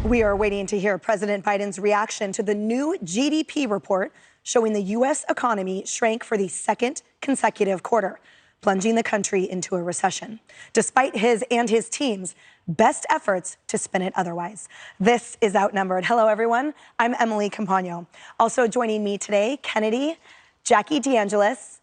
We are waiting to hear President Biden's reaction to the new GDP report showing the U.S. economy shrank for the second consecutive quarter, plunging the country into a recession, despite his and his team's best efforts to spin it otherwise. This is Outnumbered. Hello, everyone. I'm Emily Campagno. Also joining me today, Kennedy, Jackie DeAngelis,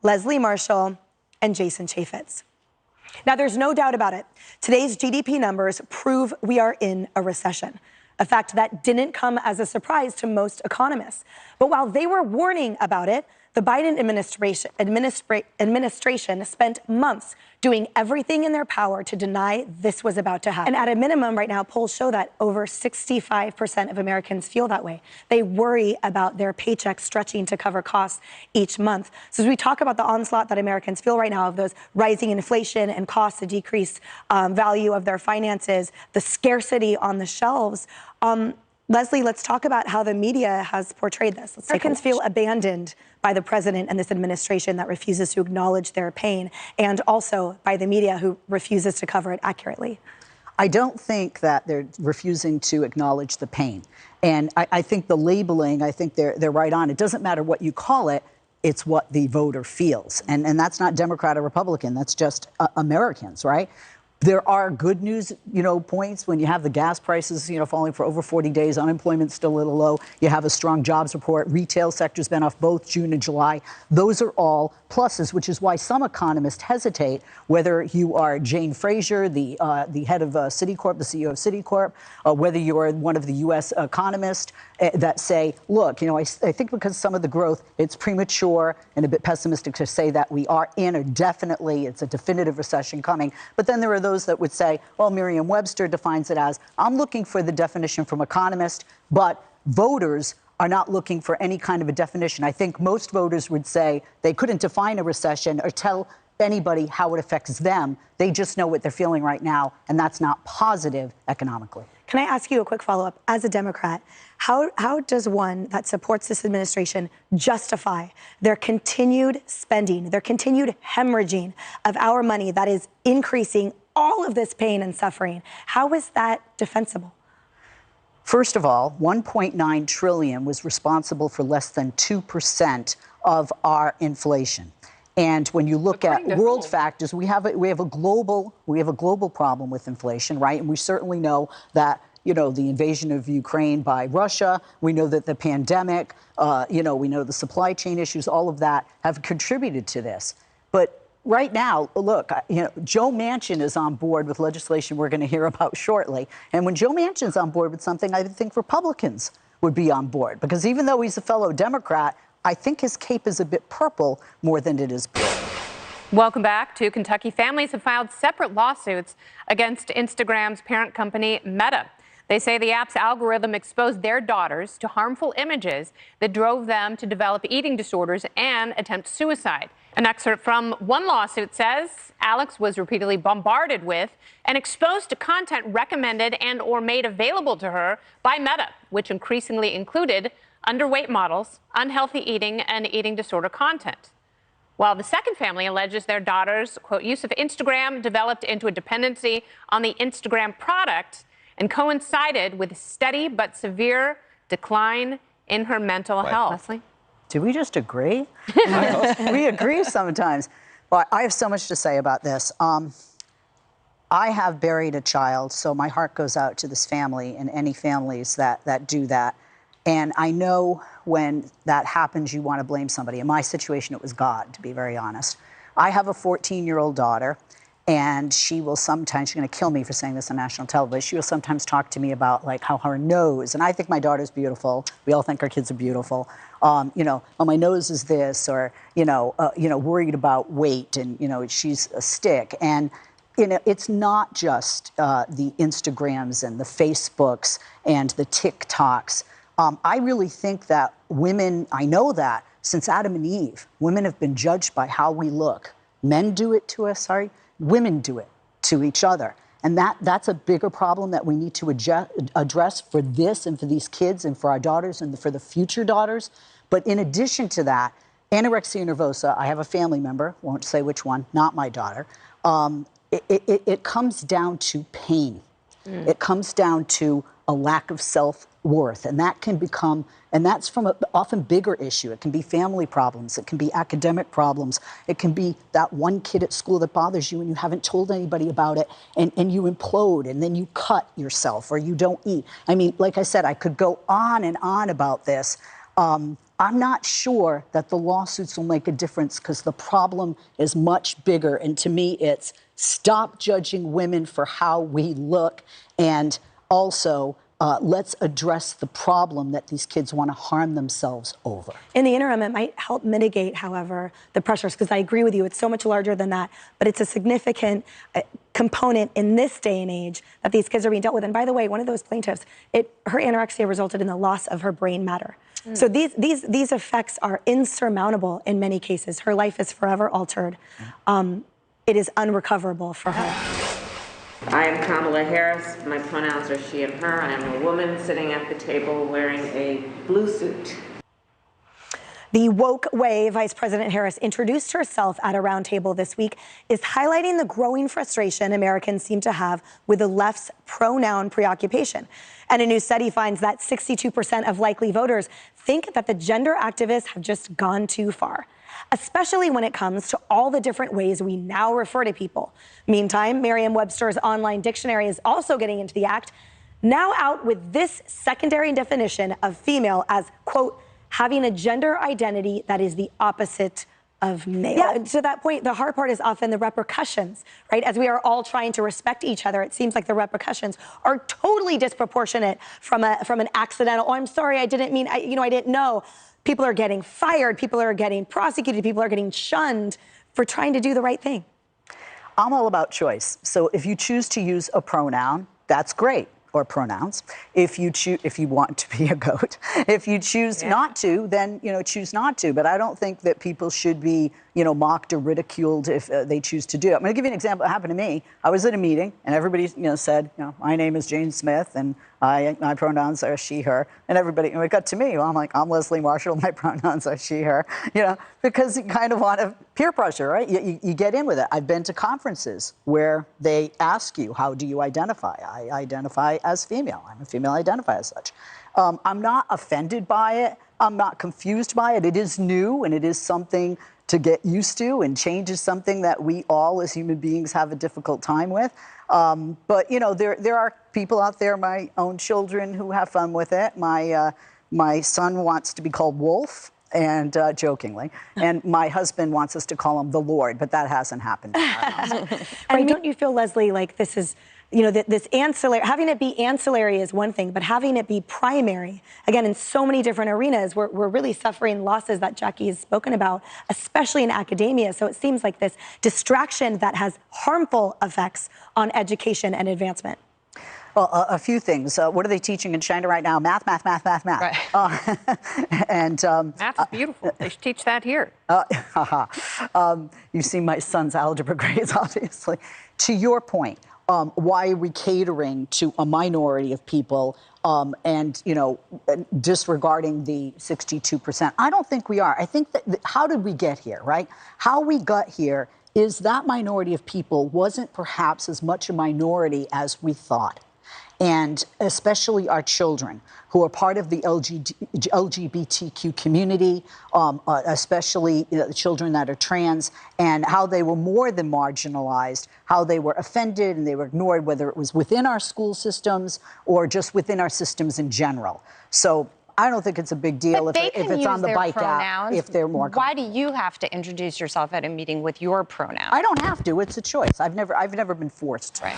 Leslie Marshall, and Jason Chaffetz. Now, there's no doubt about it. Today's GDP numbers prove we are in a recession, a fact that didn't come as a surprise to most economists. But while they were warning about it, the Biden administration spent months doing everything in their power to deny this was about to happen. And at a minimum right now, polls show that over 65% of Americans feel that way. They worry about their paychecks stretching to cover costs each month. So as we talk about the onslaught that Americans feel right now of those rising inflation and costs, the decreased value of their finances, the scarcity on the shelves, Leslie, let's talk about how the media has portrayed this. Americans feel abandoned by the president and this administration that refuses to acknowledge their pain, and also by the media who refuses to cover it accurately. I don't think that they're refusing to acknowledge the pain. And I think the labeling, I think they're right on. It doesn't matter what you call it. It's what the voter feels. And that's not Democrat or Republican. That's just Americans, right? There are good news, points when you have the gas prices, falling for over 40 days, unemployment still a little low. You have a strong jobs report. Retail sector's been off both June and July. Those are all pluses, which is why some economists hesitate, whether you are Jane Fraser, the head of Citicorp, the CEO of Citicorp, whether you are one of the U.S. economists that say, look, I think because some of the growth, it's premature and a bit pessimistic to say that we are in, or definitely it's a definitive recession coming. But then there are those that would say, well, Merriam-Webster defines it as, I'm looking for the definition from economists, but voters are not looking for any kind of a definition. I think most voters would say they couldn't define a recession or tell anybody how it affects them. They just know what they're feeling right now, and that's not positive economically. Can I ask you a quick follow-up? As a Democrat, how does one that supports this administration justify their continued spending, their continued hemorrhaging of our money that is increasing all of this pain and suffering? How is that defensible? First of all, $1.9 trillion was responsible for less than 2% of our inflation. And when you look at world factors, we have a global problem with inflation, right? And we certainly know that, the invasion of Ukraine by Russia, we know that the pandemic, we know the supply chain issues, all of that have contributed to this. But right now, look, Joe Manchin is on board with legislation we're going to hear about shortly. And when Joe Manchin's on board with something, I think Republicans would be on board. Because even though he's a fellow Democrat, I think his cape is a bit purple more than it is blue. Welcome back. Two Kentucky families have filed separate lawsuits against Instagram's parent company, Meta. They say the app's algorithm exposed their daughters to harmful images that drove them to develop eating disorders and attempt suicide. An excerpt from one lawsuit says Alex was repeatedly bombarded with and exposed to content recommended and or made available to her by Meta, which increasingly included underweight models, unhealthy eating, and eating disorder content. While the second family alleges their daughter's, quote, use of Instagram developed into a dependency on the Instagram product and coincided with a steady but severe decline in her mental health. Leslie? Do we just agree? We agree sometimes. Well, I have so much to say about this. I have buried a child, so my heart goes out to this family and any families that do that. And I know when that happens, you want to blame somebody. In my situation, it was God, to be very honest. I have a 14-year-old daughter, and she will sometimes, she's going to kill me for saying this on national television, she will sometimes talk to me about how her nose, and I think my daughter's beautiful. We all think our kids are beautiful. Oh, my nose is this, or, worried about weight, and, she's a stick. And, it's not just the Instagrams and the Facebooks and the TikToks. I really think that women, I know that since Adam and Eve, women have been judged by how we look. Men do it to us, women do it to each other. And that's a bigger problem that we need to address for this and for these kids and for our daughters and for the future daughters. But in addition to that, anorexia nervosa, I have a family member, won't say which one, not my daughter. It comes down to pain. It comes down to a lack of self-worth. And that can become, and that's from an often bigger issue. It can be family problems. It can be academic problems. It can be that one kid at school that bothers you and you haven't told anybody about it, and you implode, and then you cut yourself or you don't eat. I mean, like I said, I could go on and on about this. I'm not sure that the lawsuits will make a difference because the problem is much bigger. And to me, it's stop judging women for how we look, and also let's address the problem that these kids want to harm themselves over. In the interim, it might help mitigate, however, the pressures, because I agree with you, it's so much larger than that, but it's a significant component in this day and age that these kids are being dealt with. And by the way, one of those plaintiffs, her anorexia resulted in the loss of her brain matter. So these effects are insurmountable in many cases. Her life is forever altered. It is unrecoverable for her. I am Kamala Harris. My pronouns are she and her. I am a woman sitting at the table wearing a blue suit. The woke way Vice President Harris introduced herself at a roundtable this week is highlighting the growing frustration Americans seem to have with the left's pronoun preoccupation. And a new study finds that 62% of likely voters think that the gender activists have just gone too far, especially when it comes to all the different ways we now refer to people. Meantime, Merriam-Webster's online dictionary is also getting into the act, now out with this secondary definition of female as, quote, having a gender identity that is the opposite of male. Yeah, to that point, the hard part is often the repercussions, right? As we are all trying to respect each other, it seems like the repercussions are totally disproportionate from an accidental, oh, I'm sorry, I didn't mean, I didn't know. People are getting fired, people are getting prosecuted, people are getting shunned for trying to do the right thing. I'm all about choice. So if you choose to use a pronoun, that's great. Or pronouns. If you want to be a goat, if you choose not to, then choose not to. But I don't think that people should be mocked or ridiculed if they choose to do it. I'm going to give you an example. It happened to me. I was at a meeting and everybody said, my name is Jane Smith and my pronouns are she, her, and everybody. And it got to me. Well, I'm like, I'm Leslie Marshall. My pronouns are she, her. Because you kind of want to peer pressure, right? You get in with it. I've been to conferences where they ask you, how do you identify? I identify as female. I'm a female, I identify as such. I'm not offended by it. I'm not confused by it. It is new and it is something to get used to, and change is something that we all as human beings have a difficult time with. But there are people out there, my own children, who have fun with it. My son wants to be called Wolf, and jokingly, and my husband wants us to call him the Lord, but that hasn't happened in our house. And don't you feel, Leslie, like this is, this ancillary, having it be ancillary is one thing, but having it be primary, again, in so many different arenas, we're really suffering losses that Jackie has spoken about, especially in academia. So it seems like this distraction that has harmful effects on education and advancement. Well, a few things. What are they teaching in China right now? Math. Right. And math is beautiful. They should teach that here. You've seen my son's algebra grades, obviously. To your point, why are we catering to a minority of people and disregarding the 62%? I don't think we are. I think that how did we get here, right? How we got here is that minority of people wasn't perhaps as much a minority as we thought. And especially our children, who are part of the LGBTQ community, especially the children that are trans, and how they were more than marginalized, how they were offended and they were ignored, whether it was within our school systems or just within our systems in general. So I don't think it's a big deal if it's on the bike app, if they're more. Why do you have to introduce yourself at a meeting with your pronoun? I don't have to. It's a choice. I've never been forced. Right.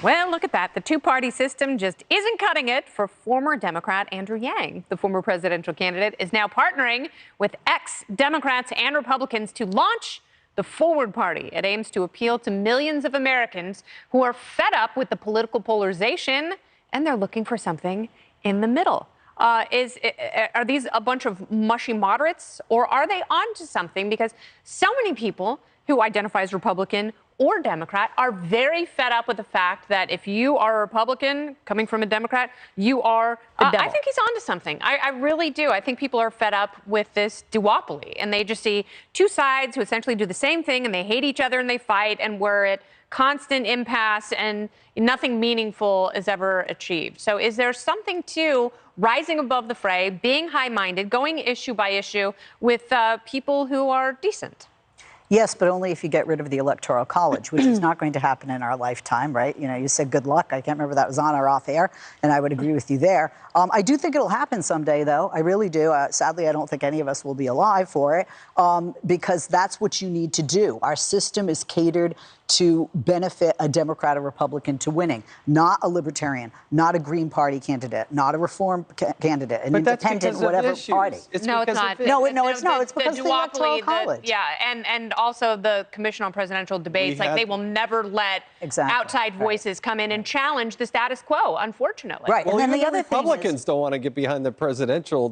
Well, look at that. The two-party system just isn't cutting it for former Democrat Andrew Yang. The former presidential candidate is now partnering with ex-Democrats and Republicans to launch the Forward Party. It aims to appeal to millions of Americans who are fed up with the political polarization, and they're looking for something in the middle. Are these a bunch of mushy moderates, or are they onto something? Because so many people who identify as Republican or Democrat are very fed up with the fact that if you are a Republican coming from a Democrat, you are, I think he's onto something. I really do. I think people are fed up with this duopoly, and they just see two sides who essentially do the same thing, and they hate each other and they fight, and we're at constant impasse and nothing meaningful is ever achieved. So is there something to rising above the fray, being high-minded, going issue by issue with people who are decent? Yes, but only if you get rid of the Electoral College, which is not going to happen in our lifetime, right? You know, you said good luck. I can't remember if that was on or off air, and I would agree with you there. I do think it'll happen someday, though. I really do. Sadly, I don't think any of us will be alive for it, because that's what you need to do. Our system is catered to benefit a Democrat or Republican to winning, not a Libertarian, not a Green Party candidate, not a Reform candidate, an independent, whatever party. No, it's not. No, it's not. It's because of the Electoral College. And also the Commission on Presidential Debates, they will never let outside voices come in and challenge the status quo, unfortunately. Right. Well, and then the other Republicans don't want to get behind the Presidential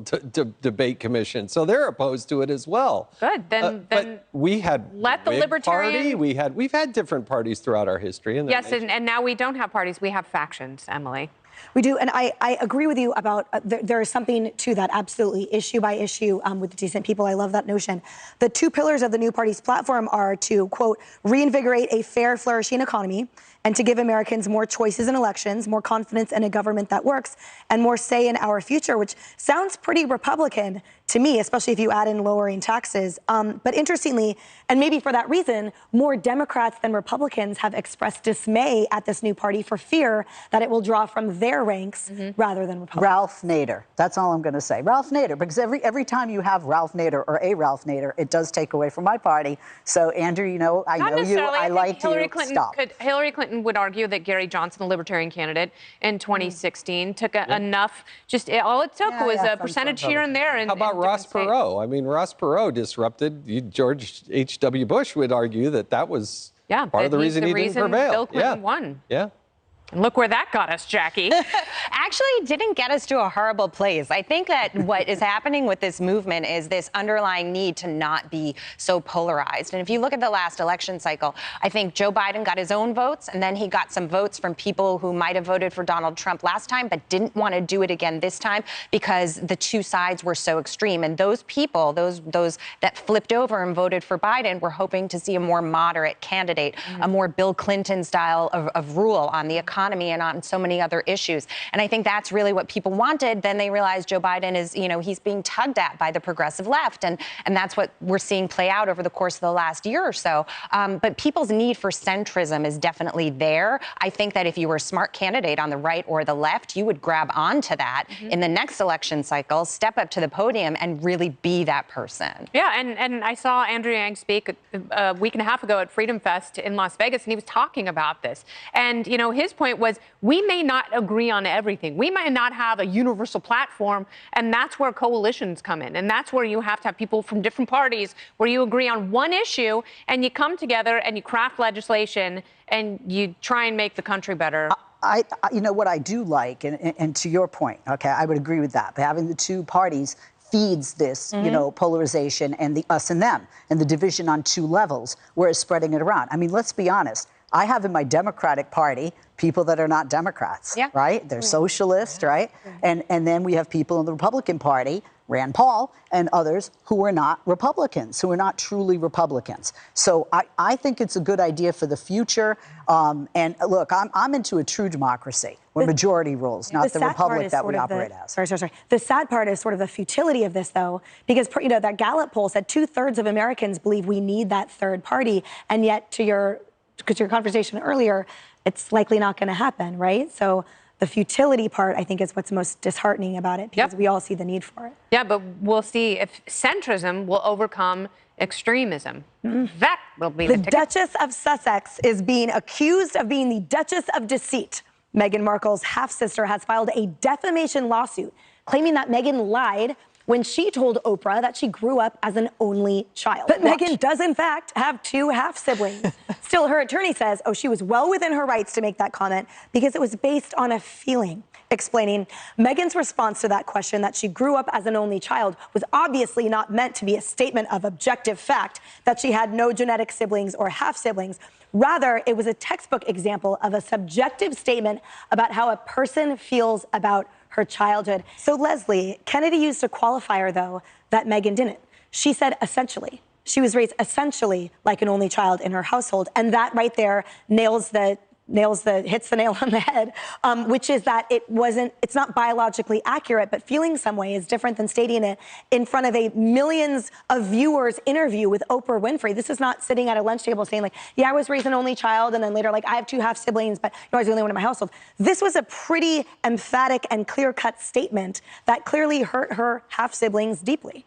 Debate Commission, so they're opposed to it as well. Good. Then we had let the Libertarian party. We've had different parties throughout our history. Yes, and now we don't have parties. We have factions, Emily. We do, and I agree with you about there is something to that, absolutely, issue by issue with the decent people. I love that notion. The two pillars of the new party's platform are to, quote, reinvigorate a fair, flourishing economy and to give Americans more choices in elections, more confidence in a government that works, and more say in our future, which sounds pretty Republican to me, especially if you add in lowering taxes. But interestingly, and maybe for that reason, more Democrats than Republicans have expressed dismay at this new party for fear that it will draw from their ranks rather than Republicans. Ralph Nader. That's all I'm going to say. Ralph Nader, because every time you have Ralph Nader or a Ralph Nader, it does take away from my party. So, Andrew, you know, I know you. I like you. Stop. Hillary Clinton would argue that Gary Johnson, the Libertarian candidate in 2016, took enough. Just all it took was a percentage here and there. How about Ross Perot? I mean, Ross Perot disrupted. George H.W. Bush would argue that was part of the reason he didn't prevail. Bill Clinton won. Yeah. And look where that got us, Jackie. Actually, it didn't get us to a horrible place. I think that what is happening with this movement is this underlying need to not be so polarized. And if you look at the last election cycle, I think Joe Biden got his own votes, and then he got some votes from people who might have voted for Donald Trump last time, but didn't want to do it again this time because the two sides were so extreme. And those people, those that flipped over and voted for Biden, were hoping to see a more moderate candidate, a more Bill Clinton style of rule on the economy and on so many other issues. And I think that's really what people wanted. Then they realized Joe Biden is, you know, he's being tugged at by the progressive left. And that's what we're seeing play out over the course of the last year or so. But people's need for centrism is definitely there. I think that if you were a smart candidate on the right or the left, you would grab onto that in the next election cycle, step up to the podium and really be that person. Yeah, and I saw Andrew Yang speak a week and a half ago at Freedom Fest in Las Vegas, and he was talking about this. And, you know, his point was we may not agree on everything. We might not have a universal platform, and that's where coalitions come in. And that's where you have to have people from different parties where you agree on one issue and you come together and you craft legislation and you try and make the country better. You know what I do like, and to your point, okay, I would agree with that. But having the two parties feeds this, you know, polarization and the us and them and the division on two levels, whereas spreading it around. I mean, let's be honest. I have in my Democratic Party people that are not Democrats, right? They're socialist, right? And then we have people in the Republican Party, Rand Paul and others, who are not Republicans, who are not truly Republicans. So I think it's a good idea for the future. And look, I'm into a true democracy where majority rules, not the republic that we operate as. Sorry. The sad part is sort of the futility of this, though, because, you know, that Gallup poll said 2/3 of Americans believe we need that third party. And yet, because your conversation earlier, it's likely not going to happen, right? So the futility part, I think, is what's most disheartening about it, because we all see the need for it. Yeah, but we'll see if centrism will overcome extremism. That will be the ticket. Duchess of Sussex is being accused of being the Duchess of Deceit. Meghan Markle's half-sister has filed a defamation lawsuit claiming that Meghan lied when she told Oprah that she grew up as an only child. But Meghan does, in fact, have two half-siblings. Still, her attorney says, she was well within her rights to make that comment because it was based on a feeling. explaining Meghan's response to that question, that she grew up as an only child, was obviously not meant to be a statement of objective fact that she had no genetic siblings or half-siblings. Rather, it was a textbook example of a subjective statement about how a person feels about her childhood. So Leslie, Kennedy used a qualifier, though, that Meghan didn't. She said essentially. She was raised essentially like an only child in her household, and that right there hits the nail on the head, which is that it's not biologically accurate, but feeling some way is different than stating it in front of a millions of viewers interview with Oprah Winfrey. This is not sitting at a lunch table saying like, yeah, I was raised an only child, and then later like, I have 2 half siblings, but I was the only one in my household. This was a pretty emphatic and clear-cut statement that clearly hurt her half siblings deeply.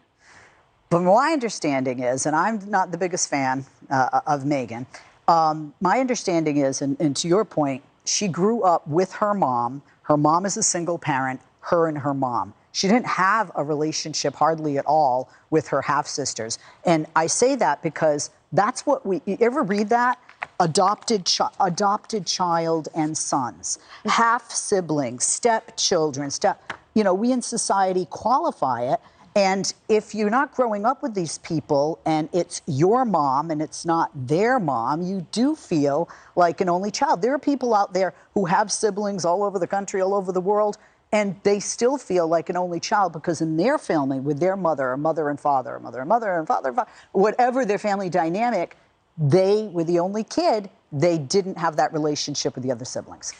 But my understanding is, and I'm not the biggest fan of Meghan, my understanding is, and to your point, she grew up with her mom. Her mom is a single parent, her and her mom. She didn't have a relationship hardly at all with her half-sisters. And I say that because that's what you ever read that? Adopted child and sons, half-siblings, stepchildren, we in society qualify it. And if you're not growing up with these people and it's your mom and it's not their mom, you do feel like an only child. There are people out there who have siblings all over the country, all over the world, and they still feel like an only child because in their family, with their mother, or mother and father, or mother and mother and father, whatever their family dynamic, they were the only kid. They didn't have that relationship with the other siblings.